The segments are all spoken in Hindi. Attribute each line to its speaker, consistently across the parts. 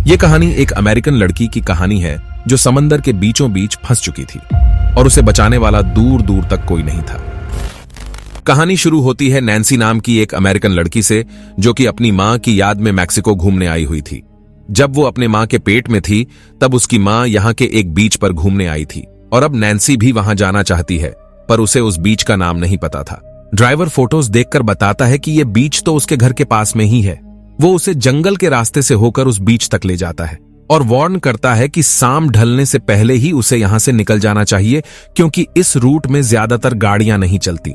Speaker 1: ये कहानी एक अमेरिकन लड़की की कहानी है जो समंदर के बीचों बीच फंस चुकी थी और उसे बचाने वाला दूर दूर तक कोई नहीं था। कहानी शुरू होती है नैन्सी नाम की एक अमेरिकन लड़की से जो कि अपनी मां की याद में मैक्सिको घूमने आई हुई थी। जब वो अपने मां के पेट में थी तब उसकी मां यहां के एक बीच पर घूमने आई थी और अब नैन्सी भी वहां जाना चाहती है, पर उसे उस बीच का नाम नहीं पता था। ड्राइवर फोटोज देखकर बताता है कि यह बीच तो उसके घर के पास में ही है। वो उसे जंगल के रास्ते से होकर उस बीच तक ले जाता है और वार्न करता है कि शाम ढलने से पहले ही उसे यहां से निकल जाना चाहिए क्योंकि इस रूट में ज्यादातर गाड़ियां नहीं चलती।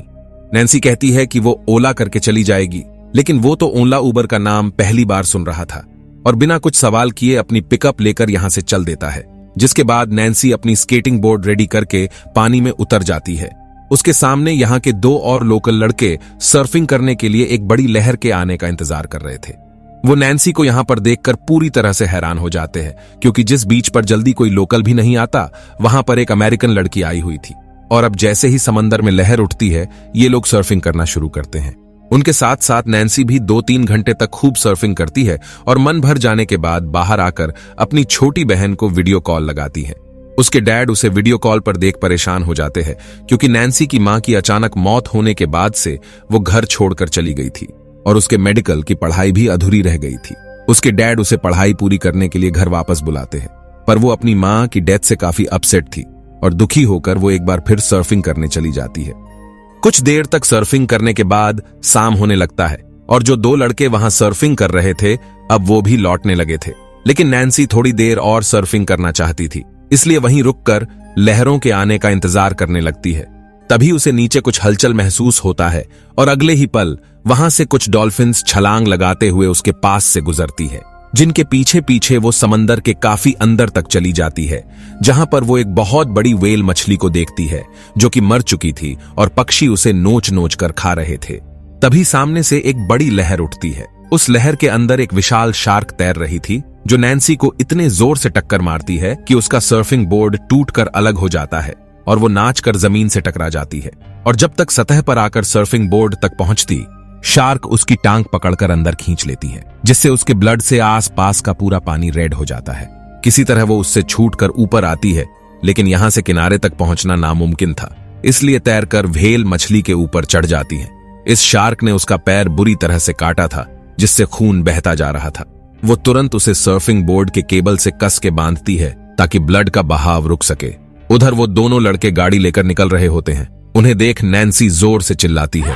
Speaker 1: नैन्सी कहती है कि वो ओला करके चली जाएगी, लेकिन वो तो ओला उबर का नाम पहली बार सुन रहा था और बिना कुछ सवाल किए अपनी पिकअप लेकर यहां से चल देता है। जिसके बाद नैन्सी अपनी स्केटिंग बोर्ड रेडी करके पानी में उतर जाती है। उसके सामने यहाँ के दो और लोकल लड़के सर्फिंग करने के लिए एक बड़ी लहर के आने का इंतजार कर रहे थे। वो नैन्सी को यहाँ पर देखकर पूरी तरह से हैरान हो जाते हैं क्योंकि जिस बीच पर जल्दी कोई लोकल भी नहीं आता वहां पर एक अमेरिकन लड़की आई हुई थी और अब जैसे ही समंदर में लहर उठती है ये लोग सर्फिंग करना शुरू करते हैं। उनके साथ साथ नैन्सी भी 2-3 घंटे तक खूब सर्फिंग करती है और मन भर जाने के बाद बाहर आकर अपनी छोटी बहन को वीडियो कॉल लगाती है। उसके डैड उसे वीडियो कॉल पर देख परेशान हो जाते हैं क्योंकि नैन्सी की मां की अचानक मौत होने के बाद से वो घर छोड़कर चली गई थी और उसके मेडिकल की पढ़ाई भी अधूरी रह गई थी। उसके डैड उसे पढ़ाई पूरी करने के लिए घर वापस बुलाते हैं, पर वो अपनी मां की डेथ से काफी अपसेट थी और दुखी होकर वो एक बार फिर सर्फिंग करने चली जाती है। कुछ देर तक सर्फिंग करने के बाद शाम होने लगता है और जो 2 लड़के वहां सर्फिंग कर रहे थे अब वो भी लौटने लगे थे, लेकिन नैन्सी थोड़ी देर और सर्फिंग करना चाहती थी, इसलिए वहीं रुककर लहरों के आने का इंतजार करने लगती है। तभी उसे नीचे कुछ हलचल महसूस होता है और अगले ही पल वहां से कुछ डॉल्फिन्स छलांग लगाते हुए उसके पास से गुजरती है, जिनके पीछे पीछे वो समंदर के काफी अंदर तक चली जाती है, जहां पर वो एक बहुत बड़ी व्हेल मछली को देखती है जो कि मर चुकी थी और पक्षी उसे नोच नोच कर खा रहे थे। तभी सामने से एक बड़ी लहर उठती है। उस लहर के अंदर एक विशाल शार्क तैर रही थी जो नैन्सी को इतने जोर से टक्कर मारती है कि उसका सर्फिंग बोर्ड टूटकर अलग हो जाता है और वो नाचकर जमीन से टकरा जाती है। और जब तक सतह पर आकर सर्फिंग बोर्ड तक पहुंचती, शार्क उसकी टांग पकड़कर अंदर खींच लेती है, जिससे उसके ब्लड से आसपास का पूरा पानी रेड हो जाता है। किसी तरह वो उससे छूटकर ऊपर आती है, लेकिन यहां से किनारे तक पहुंचना नामुमकिन था, इसलिए तैरकर व्हेल मछली के ऊपर चढ़ जाती है। इस शार्क ने उसका पैर बुरी तरह से काटा था, जिससे खून बहता जा रहा था। वो तुरंत उसे सर्फिंग बोर्ड के केबल से कस के बांधती है ताकि ब्लड का बहाव रुक सके। उधर वो दोनों लड़के गाड़ी लेकर निकल रहे होते हैं। उन्हें देख नैन्सी जोर से चिल्लाती है,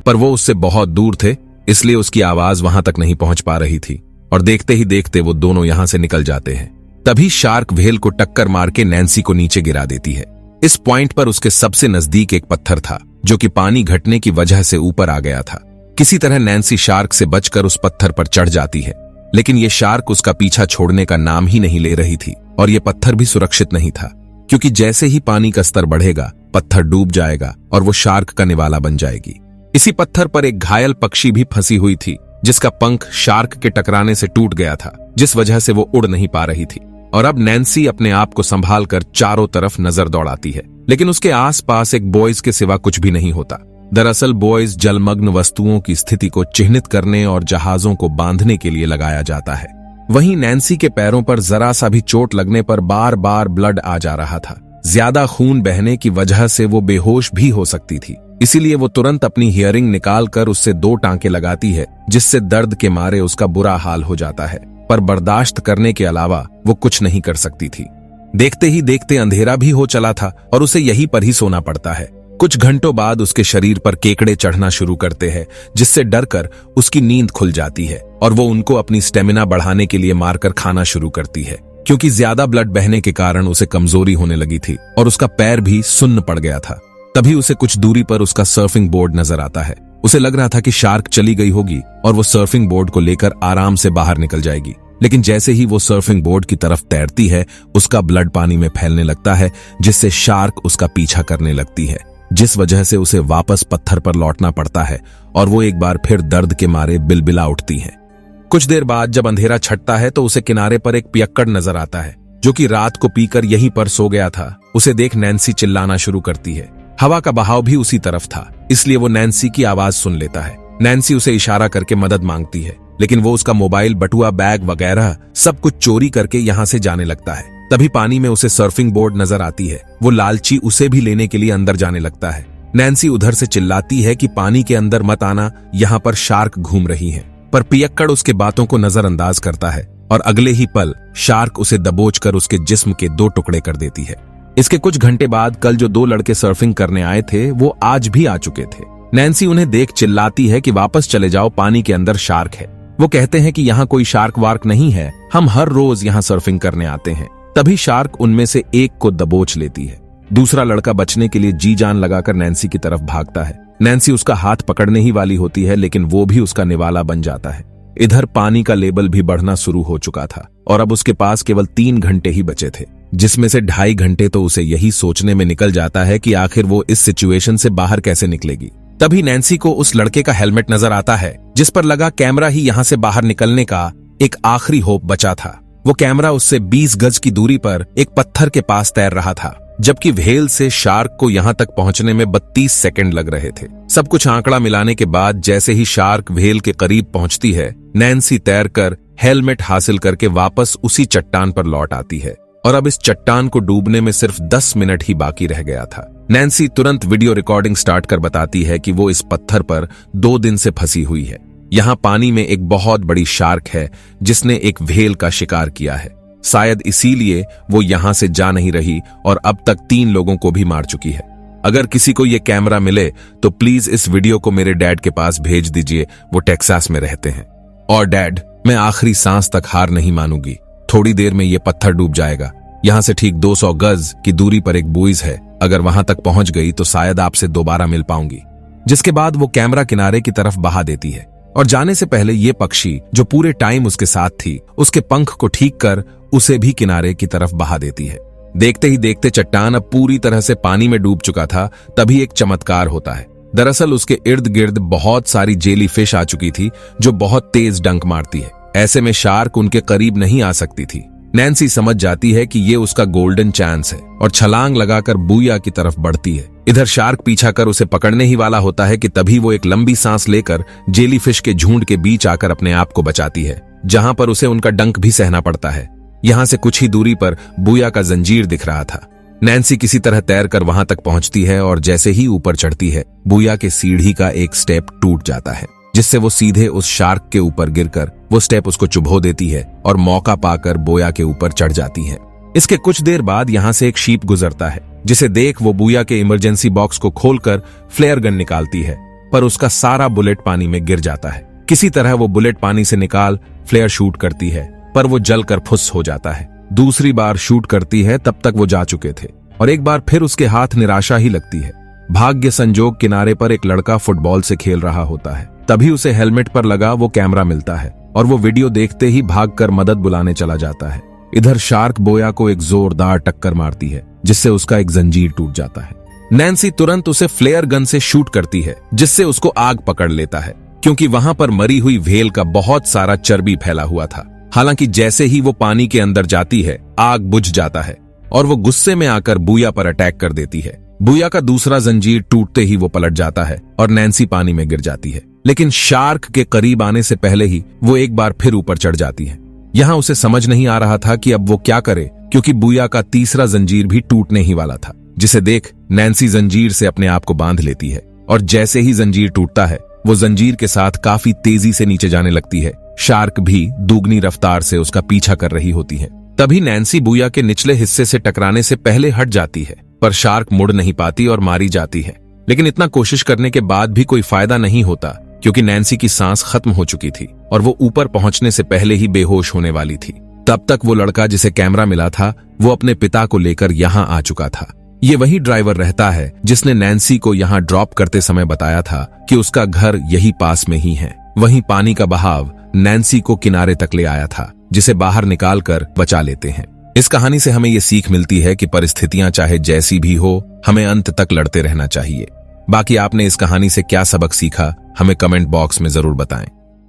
Speaker 1: पर वो उससे बहुत दूर थे, इसलिए उसकी आवाज वहां तक नहीं पहुंच पा रही थी और देखते ही देखते वो दोनों यहां से निकल जाते हैं। तभी शार्क व्हेल को टक्कर मार के नैन्सी को नीचे गिरा देती है। इस पॉइंट पर उसके सबसे नजदीक एक पत्थर था जो कि पानी घटने की वजह से ऊपर आ गया था। किसी तरह नैन्सी शार्क से बचकर उस पत्थर पर चढ़ जाती है, लेकिन ये शार्क उसका पीछा छोड़ने का नाम ही नहीं ले रही थी और ये पत्थर भी सुरक्षित नहीं था क्योंकि जैसे ही पानी का स्तर बढ़ेगा पत्थर डूब जाएगा और वो शार्क का निवाला बन जाएगी। इसी पत्थर पर एक घायल पक्षी भी फंसी हुई थी जिसका पंख शार्क के टकराने से टूट गया था, जिस वजह से वो उड़ नहीं पा रही थी। और अब नैन्सी अपने आप को संभाल कर चारों तरफ नजर दौड़ाती है, लेकिन उसके आसपास एक बॉयज के सिवा कुछ भी नहीं होता। दरअसल बॉयज जलमग्न वस्तुओं की स्थिति को चिन्हित करने और जहाजों को बांधने के लिए लगाया जाता है। वहीं नैन्सी के पैरों पर जरा सा भी चोट लगने पर बार बार ब्लड आ जा रहा था। ज्यादा खून बहने की वजह से वो बेहोश भी हो सकती थी, इसीलिए वो तुरंत अपनी हियरिंग निकालकर उससे 2 टांके लगाती है, जिससे दर्द के मारे उसका बुरा हाल हो जाता है, पर बर्दाश्त करने के अलावा वो कुछ नहीं कर सकती थी। देखते ही देखते अंधेरा भी हो चला था और उसे यहीं पर ही सोना पड़ता है। कुछ घंटों बाद उसके शरीर पर केकड़े चढ़ना शुरू करते हैं, जिससे डरकर उसकी नींद खुल जाती है और वो उनको अपनी स्टेमिना बढ़ाने के लिए मारकर खाना शुरू करती है, क्योंकि ज्यादा ब्लड बहने के कारण उसे कमजोरी होने लगी थी और उसका पैर भी सुन्न पड़ गया था। तभी उसे कुछ दूरी पर उसका सर्फिंग बोर्ड नजर आता है। उसे लग रहा था कि शार्क चली गई होगी और वो सर्फिंग बोर्ड को लेकर आराम से बाहर निकल जाएगी, लेकिन जैसे ही वो सर्फिंग बोर्ड की तरफ तैरती है उसका ब्लड पानी में फैलने लगता है, जिससे शार्क उसका पीछा करने लगती है, जिस वजह से उसे वापस पत्थर पर लौटना पड़ता है और वो एक बार फिर दर्द के मारे बिलबिला उठती है। कुछ देर बाद जब अंधेरा छटता है तो उसे किनारे पर एक पियक्कड़ नजर आता है जो कि रात को पीकर यहीं पर सो गया था। उसे देख नैन्सी चिल्लाना शुरू करती है। हवा का बहाव भी उसी तरफ था, इसलिए वो नैन्सी की आवाज सुन लेता है नैन्सी उसे इशारा करके मदद मांगती है, लेकिन वो उसका मोबाइल, बटुआ, बैग वगैरह सब कुछ चोरी करके यहाँ से जाने लगता है। तभी पानी में उसे सर्फिंग बोर्ड नजर आती है। वो लालची उसे भी लेने के लिए अंदर जाने लगता है। नैन्सी उधर से चिल्लाती है कि पानी के अंदर मत आना, यहाँ पर शार्क घूम रही हैं। पर पियक्कड़ उसके बातों को नजरअंदाज करता है और अगले ही पल शार्क उसे दबोचकर उसके जिस्म के 2 टुकड़े कर देती है। इसके कुछ घंटे बाद कल जो 2 लड़के सर्फिंग करने आए थे वो आज भी आ चुके थे। नैन्सी उन्हें देख चिल्लाती है कि वापस चले जाओ, पानी के अंदर शार्क है। वो कहते हैं कि यहाँ कोई शार्क वार्क नहीं है, हम हर रोज यहाँ सर्फिंग करने आते हैं। तभी शार्क उनमें से एक को दबोच लेती है। दूसरा लड़का बचने के लिए जी जान लगाकर नैन्सी की तरफ भागता है। नैन्सी उसका हाथ पकड़ने ही वाली होती है, लेकिन वो भी उसका निवाला बन जाता है। इधर पानी का लेवल भी बढ़ना शुरू हो चुका था और अब उसके पास केवल 3 घंटे ही बचे थे, जिसमें से 2.5 घंटे तो उसे यही सोचने में निकल जाता है कि आखिर वो इस सिचुएशन से बाहर कैसे निकलेगी। तभी नैन्सी को उस लड़के का हेलमेट नजर आता है, जिस पर लगा कैमरा ही यहाँ से बाहर निकलने का एक आखिरी होप बचा था। वो कैमरा उससे 20 गज की दूरी पर एक पत्थर के पास तैर रहा था, जबकि व्हेल से शार्क को यहाँ तक पहुंचने में 32 सेकंड लग रहे थे। सब कुछ आंकड़ा मिलाने के बाद जैसे ही शार्क व्हेल के करीब पहुंचती है, नैन्सी तैरकर हेलमेट हासिल करके वापस उसी चट्टान पर लौट आती है और अब इस चट्टान को डूबने में सिर्फ 10 मिनट ही बाकी रह गया था। नैन्सी तुरंत वीडियो रिकॉर्डिंग स्टार्ट कर बताती है कि वो इस पत्थर पर 2 दिन से फंसी हुई है। यहाँ पानी में एक बहुत बड़ी शार्क है जिसने एक व्हेल का शिकार किया है। शायद इसीलिए वो यहाँ से जा नहीं रही और अब तक 3 लोगों को भी मार चुकी है। अगर किसी को ये कैमरा मिले तो प्लीज इस वीडियो को मेरे डैड के पास भेज दीजिए, वो टेक्सास में रहते हैं। और डैड, मैं आखिरी सांस तक हार नहीं मानूंगी, थोड़ी देर में ये पत्थर डूब जाएगा। यहाँ से ठीक 200 गज की दूरी पर एक बुइज है, अगर वहां तक पहुंच गई तो शायद आपसे दोबारा मिल पाऊंगी। जिसके बाद वो कैमरा किनारे की तरफ बहा देती है और जाने से पहले ये पक्षी जो पूरे टाइम उसके साथ थी, उसके पंख को ठीक कर उसे भी किनारे की तरफ बहा देती है। देखते ही देखते चट्टान अब पूरी तरह से पानी में डूब चुका था। तभी एक चमत्कार होता है। दरअसल उसके इर्द गिर्द बहुत सारी जेली फिश आ चुकी थी जो बहुत तेज डंक मारती है। ऐसे में शार्क उनके करीब नहीं आ सकती थी। नैन्सी समझ जाती है कि ये उसका गोल्डन चांस है और छलांग लगाकर बूया की तरफ बढ़ती है। इधर शार्क पीछा कर उसे पकड़ने ही वाला होता है कि तभी वो एक लंबी सांस लेकर जेली फिश के झुंड के बीच आकर अपने आप को बचाती है, जहां पर उसे उनका डंक भी सहना पड़ता है। यहाँ से कुछ ही दूरी पर बूया का जंजीर दिख रहा था। नैन्सी किसी तरह तैरकर वहां तक पहुंचती है और जैसे ही ऊपर चढ़ती है, बूया के सीढ़ी का एक स्टेप टूट जाता है, जिससे वो सीधे उस शार्क के ऊपर गिरकर वो स्टेप उसको चुभो देती है और मौका पाकर बोया के ऊपर चढ़ जाती है। इसके कुछ देर बाद यहाँ से एक शीप गुजरता है, जिसे देख वो बूया के इमरजेंसी बॉक्स को खोलकर फ्लेयर गन निकालती है, पर उसका सारा बुलेट पानी में गिर जाता है। किसी तरह वो बुलेट पानी से निकाल फ्लेयर शूट करती है, पर वो जलकर फुस हो जाता है। दूसरी बार शूट करती है, तब तक वो जा चुके थे और एक बार फिर उसके हाथ निराशा ही लगती है। भाग्य संजोग किनारे पर एक लड़का फुटबॉल से खेल रहा होता है। तभी उसे हेलमेट पर लगा वो कैमरा मिलता है और वो वीडियो देखते ही भागकर मदद बुलाने चला जाता है। इधर शार्क बोया को एक जोरदार टक्कर मारती है, जिससे उसका एक जंजीर टूट जाता है। नैन्सी तुरंत उसे फ्लेयर गन से शूट करती है, जिससे उसको आग पकड़ लेता है, क्योंकि वहां पर मरी हुई व्हेल का बहुत सारा चर्बी फैला हुआ था। हालांकि जैसे ही वो पानी के अंदर जाती है, आग बुझ जाता है और वो गुस्से में आकर बूया पर अटैक कर देती है। बूया का दूसरा जंजीर टूटते ही वो पलट जाता है और नैन्सी पानी में गिर जाती है, लेकिन शार्क के करीब आने से पहले ही वो एक बार फिर ऊपर चढ़ जाती है। यहाँ उसे समझ नहीं आ रहा था कि अब वो क्या करे, क्योंकि बूया का तीसरा जंजीर भी टूटने ही वाला था, जिसे देख नैन्सी जंजीर से अपने आप को बांध लेती है और जैसे ही जंजीर टूटता है, वो जंजीर के साथ काफी तेजी से नीचे जाने लगती है। शार्क भी दुगनी रफ्तार से उसका पीछा कर रही होती है। तभी नैन्सी बूया के निचले हिस्से से टकराने से पहले हट जाती है, पर शार्क मुड़ नहीं पाती और मारी जाती है। लेकिन इतना कोशिश करने के बाद भी कोई फायदा नहीं होता, क्योंकि नैन्सी की सांस खत्म हो चुकी थी और वो ऊपर पहुंचने से पहले ही बेहोश होने वाली थी। तब तक वो लड़का जिसे कैमरा मिला था, वो अपने पिता को लेकर यहाँ आ चुका था। ये वही ड्राइवर रहता है जिसने नैन्सी को यहाँ ड्रॉप करते समय बताया था कि उसका घर यही पास में ही है। वहीं पानी का बहाव नैन्सी को किनारे तक ले आया था, जिसे बाहर निकालकर बचा लेते हैं। इस कहानी से हमें ये सीख मिलती है कि परिस्थितियां चाहे जैसी भी हो, हमें अंत तक लड़ते रहना चाहिए। बाकी आपने इस कहानी से क्या सबक सीखा, हमें कमेंट बॉक्स में जरूर बताएं।